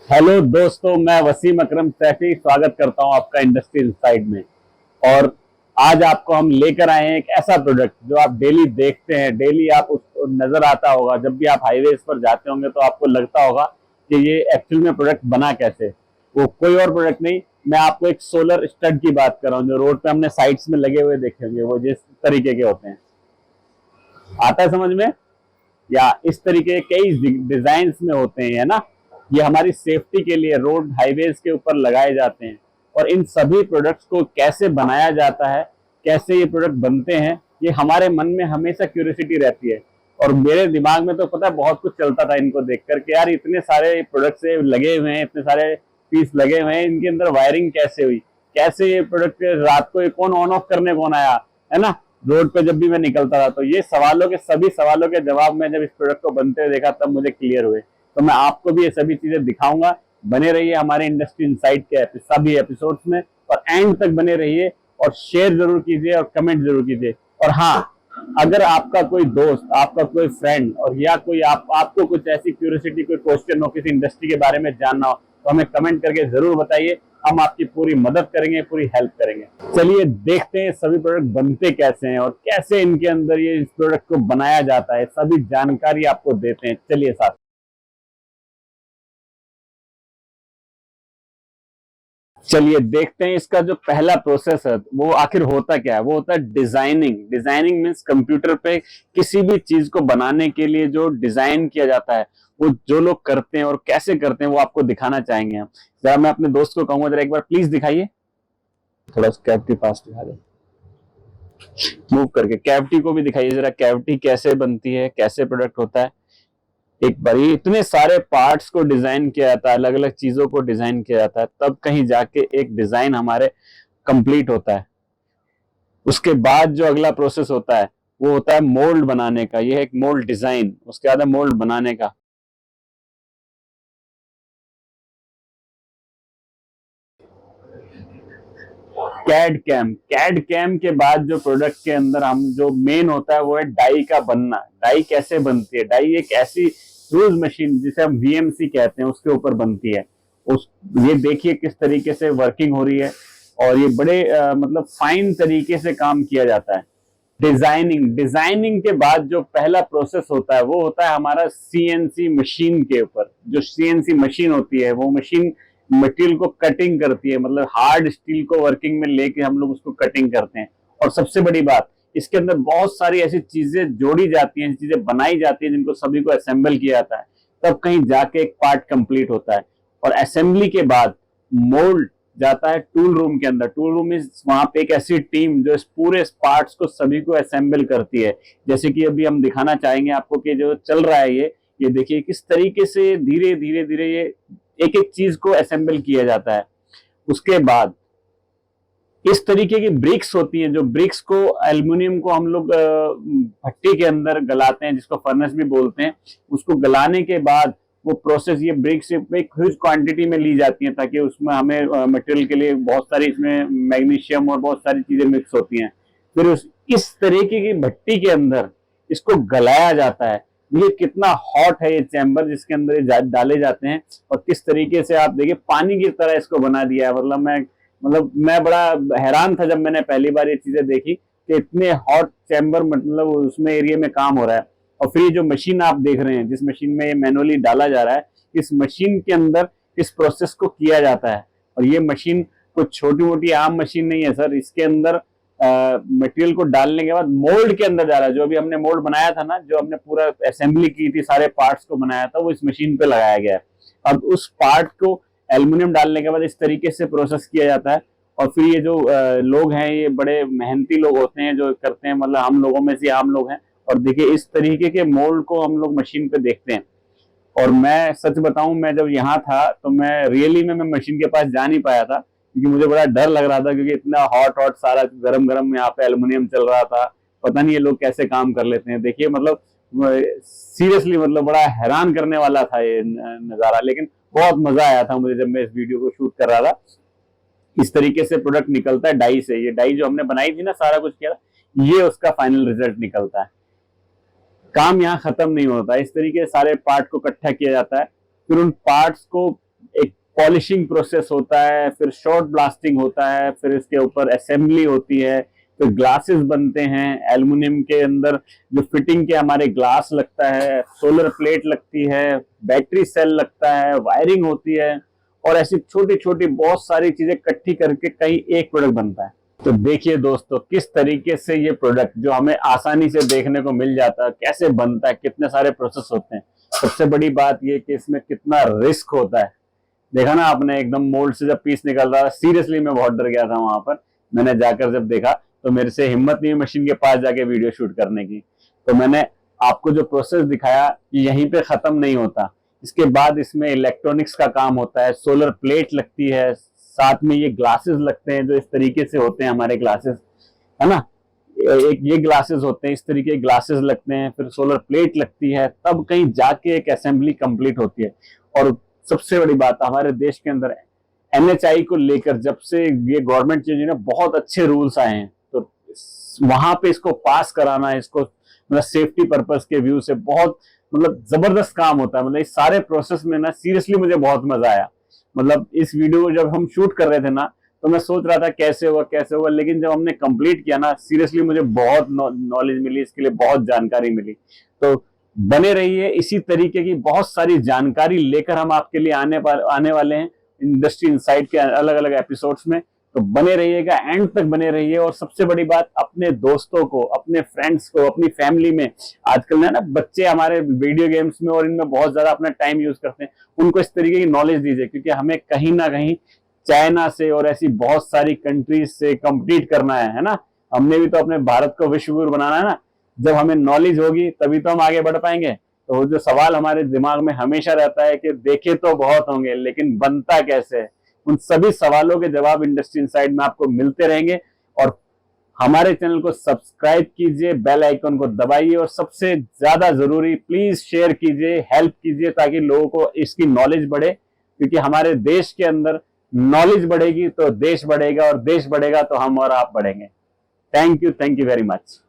Hello दोस्तों, मैं वसीम अकरम सैफी स्वागत करता हूं आपका इंडस्ट्री इनसाइड में। और आज आपको हम लेकर आए हैं एक ऐसा प्रोडक्ट जो आप डेली देखते हैं, डेली आप उसको नजर आता होगा। जब भी आप हाईवेज पर जाते होंगे तो आपको लगता होगा कि ये एक्चुअल में प्रोडक्ट बना कैसे। वो कोई और प्रोडक्ट नहीं, मैं आपको एक सोलर स्टड की बात कर रहा हूँ जो रोड पे हमने साइड्स में लगे हुए देखे होंगे। वो जिस तरीके के होते हैं, आता है समझ में? या इस तरीके के कई डिजाइन में होते हैं, है ना। ये हमारी सेफ्टी के लिए रोड हाईवेज के ऊपर लगाए जाते हैं। और इन सभी प्रोडक्ट्स को कैसे बनाया जाता है, कैसे ये प्रोडक्ट बनते हैं, ये हमारे मन में हमेशा क्यूरियोसिटी रहती है। और मेरे दिमाग में तो पता है बहुत कुछ चलता था इनको देख करके, यार इतने सारे प्रोडक्ट्स लगे हुए हैं, इतने सारे पीस लगे हुए हैं, इनके अंदर वायरिंग कैसे हुई, कैसे ये प्रोडक्ट रात को ये कौन ऑन ऑफ करने कौन आया, है ना। रोड पे जब भी मैं निकलता था तो ये सवालों के सभी सवालों के जवाब मैं जब इस प्रोडक्ट को बनते हुए देखा तब मुझे क्लियर हुए। तो मैं आपको भी ये सभी चीजें दिखाऊंगा। बने रहिए हमारे इंडस्ट्री इनसाइट के सभी एपिसोड्स में और एंड तक बने रहिए। और शेयर जरूर कीजिए और कमेंट जरूर कीजिए। और हाँ, अगर आपका कोई दोस्त, आपका कोई फ्रेंड और या कोई आपको कुछ ऐसी क्यूरियोसिटी, कोई क्वेश्चन हो, किसी इंडस्ट्री के बारे में जानना हो तो हमें कमेंट करके जरूर बताइए। हम आपकी पूरी मदद करेंगे, पूरी हेल्प करेंगे। चलिए देखते हैं सभी प्रोडक्ट बनते कैसे हैं और कैसे इनके अंदर ये इस प्रोडक्ट को बनाया जाता है, सभी जानकारी आपको देते हैं। चलिए साथ चलिए देखते हैं इसका जो पहला प्रोसेस है वो आखिर होता क्या है। वो होता है डिजाइनिंग। डिजाइनिंग मीन्स कंप्यूटर पे किसी भी चीज को बनाने के लिए जो डिजाइन किया जाता है, वो जो लोग करते हैं और कैसे करते हैं वो आपको दिखाना चाहेंगे हम। जरा मैं अपने दोस्त को कहूंगा, जरा एक बार प्लीज दिखाइए। थोड़ा कैविटी पास दिखा दे, मूव करके कैविटी को भी दिखाइए जरा, कैविटी कैसे बनती है, कैसे प्रोडक्ट होता है। एक बार इतने सारे पार्ट्स को डिजाइन किया जाता है, अलग अलग चीजों को डिजाइन किया जाता है, तब कहीं जाके एक डिजाइन हमारे कंप्लीट होता है। उसके बाद जो अगला प्रोसेस होता है वो होता है मोल्ड बनाने का। ये है एक मोल्ड डिजाइन, उसके बाद है मोल्ड बनाने का। कैड कैम के बाद जो प्रोडक्ट के अंदर हम जो मेन होता है वो है डाई का बनना। डाई कैसे बनती है? डाई एक ऐसी फ्यूज मशीन जिसे हम वीएमसी कहते हैं उसके ऊपर बनती है। उस ये देखिए किस तरीके से वर्किंग हो रही है। और ये बड़े मतलब फाइन तरीके से काम किया जाता है। डिजाइनिंग के बाद जो पहला प्रोसेस होता है वो होता है हमारा सीएनसी मशीन के ऊपर। जो सीएनसी मशीन होती है वो मशीन मटेरियल को कटिंग करती है, मतलब हार्ड स्टील को वर्किंग में लेके हम लोग उसको कटिंग करते हैं। और सबसे बड़ी बात, इसके अंदर बहुत सारी ऐसी चीजें जोड़ी जाती हैं, चीजें बनाई जाती हैं जिनको सभी को असेंबल किया जाता है। तब कहीं जाके एक पार्ट कंप्लीट होता है। और असेंबली के बाद मोल्ड जाता है टूल रूम के अंदर। टूल रूम इज वहां पे एक ऐसी टीम जो इस पूरे पार्ट्स को सभी को असेंबल करती है। जैसे कि अभी हम दिखाना चाहेंगे आपको कि जो चल रहा है ये देखिए किस तरीके से धीरे धीरे धीरे ये एक एक चीज को असेंबल किया जाता है। उसके बाद इस तरीके की ब्रिक्स होती हैं, जो ब्रिक्स को एल्युमिनियम को हम लोग भट्टी के अंदर गलाते हैं, जिसको फर्नेस भी बोलते हैं। उसको गलाने के बाद वो प्रोसेस, ये ब्रिक्स एक ह्यूज क्वांटिटी में ली जाती हैं ताकि उसमें हमें मटेरियल के लिए बहुत सारी इसमें मैग्नीशियम और बहुत सारी चीजें मिक्स होती हैं। फिर इस तरीके की भट्टी के अंदर इसको गलाया जाता है। ये कितना हॉट है ये चैम्बर जिसके अंदर ये डाले जाते हैं। और किस तरीके से आप देखिए पानी की तरह इसको बना दिया है। मतलब मैं बड़ा हैरान था जब मैंने पहली बार ये चीजें देखी कि इतने हॉट चैम्बर मतलब उसमें एरिया में काम हो रहा है। और फिर ये जो मशीन आप देख रहे हैं जिस मशीन में ये मैनुअली डाला जा रहा है, इस मशीन के अंदर इस प्रोसेस को किया जाता है। और ये मशीन कुछ छोटी मोटी आम मशीन नहीं है सर। इसके अंदर मटेरियल को डालने के बाद मोल्ड के अंदर जा रहा है। जो अभी हमने मोल्ड बनाया था ना, जो हमने पूरा असेंबली की थी, सारे पार्ट्स को बनाया था, वो इस मशीन पे लगाया गया है। अब उस पार्ट को एल्युमिनियम डालने के बाद इस तरीके से प्रोसेस किया जाता है। और फिर ये जो लोग हैं ये बड़े मेहनती लोग होते हैं जो करते हैं, मतलब हम लोगों में से आम लोग हैं। और देखिए इस तरीके के मोल्ड को हम लोग मशीन पे देखते हैं। और मैं सच बताऊं, मैं जब यहाँ था तो मैं रियली में मैं मशीन के पास जा नहीं पाया था क्योंकि मुझे बड़ा डर लग रहा था, क्योंकि इतना हॉट हॉट सारा गरम गरम यहाँ पे एल्युमिनियम चल रहा था। पता नहीं ये लोग कैसे काम कर लेते हैं। देखिए मतलब सीरियसली मतलब बड़ा हैरान करने वाला था ये नजारा। लेकिन बहुत मजा आया था मुझे जब मैं इस वीडियो को शूट कर रहा था। इस तरीके से प्रोडक्ट निकलता है डाई से। ये डाई जो हमने बनाई थी ना, सारा कुछ किया, ये उसका फाइनल रिजल्ट निकलता है। काम यहाँ खत्म नहीं होता। इस तरीके से सारे पार्ट को इकट्ठा किया जाता है। फिर उन पार्ट्स को पॉलिशिंग प्रोसेस होता है, फिर शॉर्ट ब्लास्टिंग होता है, फिर इसके ऊपर असेंबली होती है, फिर ग्लासेस बनते हैं एल्युमिनियम के अंदर, जो फिटिंग के हमारे ग्लास लगता है, सोलर प्लेट लगती है, बैटरी सेल लगता है, वायरिंग होती है, और ऐसी छोटी छोटी बहुत सारी चीजें इकट्ठी करके कहीं एक प्रोडक्ट बनता है। तो देखिए दोस्तों, किस तरीके से ये प्रोडक्ट जो हमें आसानी से देखने को मिल जाता है कैसे बनता है, कितने सारे प्रोसेस होते हैं। सबसे बड़ी बात ये कि इसमें कितना रिस्क होता है। देखा ना आपने, एकदम मोल्ड से जब पीस निकल रहा था, सीरियसली मैं बहुत डर गया था वहां पर। मैंने जाकर जब देखा तो मेरे से हिम्मत नहीं हुई मशीन के पास जाके वीडियो शूट करने की। तो मैंने आपको जो प्रोसेस दिखाया कि यहीं पे खत्म नहीं होता, इसके बाद इसमें इलेक्ट्रॉनिक्स का काम होता है, सोलर प्लेट लगती है, साथ में ये ग्लासेस लगते हैं जो इस तरीके से होते हैं हमारे ग्लासेस, है ना। एक ये ग्लासेस होते हैं, इस तरीके के ग्लासेस लगते हैं, फिर सोलर प्लेट लगती है, तब कहीं जाके एक असेंबली कंप्लीट होती है। और सबसे बड़ी बात, हमारे देश के अंदर NHI को लेकर जब से ये गवर्नमेंट चेंज हुई ना, बहुत अच्छे रूल्स आए हैं। तो वहां पे इसको पास कराना, इसको मतलब सेफ्टी पर्पस के व्यू से बहुत मतलब जबरदस्त काम होता है। मतलब इस सारे प्रोसेस में ना सीरियसली मुझे बहुत मजा आया। मतलब इस वीडियो को जब हम शूट कर रहे थे ना, तो मैं सोच रहा था कैसे होगा, लेकिन जब हमने कंप्लीट किया ना, सीरियसली मुझे बहुत नॉलेज मिली, इसके लिए बहुत जानकारी मिली। तो बने रहिए, इसी तरीके की बहुत सारी जानकारी लेकर हम आपके लिए आने वाले हैं इंडस्ट्री इनसाइट के अलग अलग एपिसोड्स में। तो बने रहिएगा, एंड तक बने रहिए। और सबसे बड़ी बात, अपने दोस्तों को, अपने फ्रेंड्स को, अपनी फैमिली में, आजकल ना बच्चे हमारे वीडियो गेम्स में और इनमें बहुत ज्यादा अपना टाइम यूज करते हैं, उनको इस तरीके की नॉलेज दीजिए, क्योंकि हमें कहीं ना कहीं चाइना से और ऐसी बहुत सारी कंट्रीज से कम्पीट करना है ना। हमने भी तो अपने भारत को विश्व गुरु बनाना है ना। जब हमें नॉलेज होगी तभी तो हम आगे बढ़ पाएंगे। तो जो सवाल हमारे दिमाग में हमेशा रहता है कि देखे तो बहुत होंगे लेकिन बनता कैसे है, उन सभी सवालों के जवाब इंडस्ट्री इनसाइड में आपको मिलते रहेंगे। और हमारे चैनल को सब्सक्राइब कीजिए, बेल आइकन को दबाइए, और सबसे ज्यादा जरूरी प्लीज शेयर कीजिए, हेल्प कीजिए, ताकि लोगों को इसकी नॉलेज बढ़े। क्योंकि हमारे देश के अंदर नॉलेज बढ़ेगी तो देश बढ़ेगा, और देश बढ़ेगा तो हम और आप बढ़ेंगे। Thank you very much.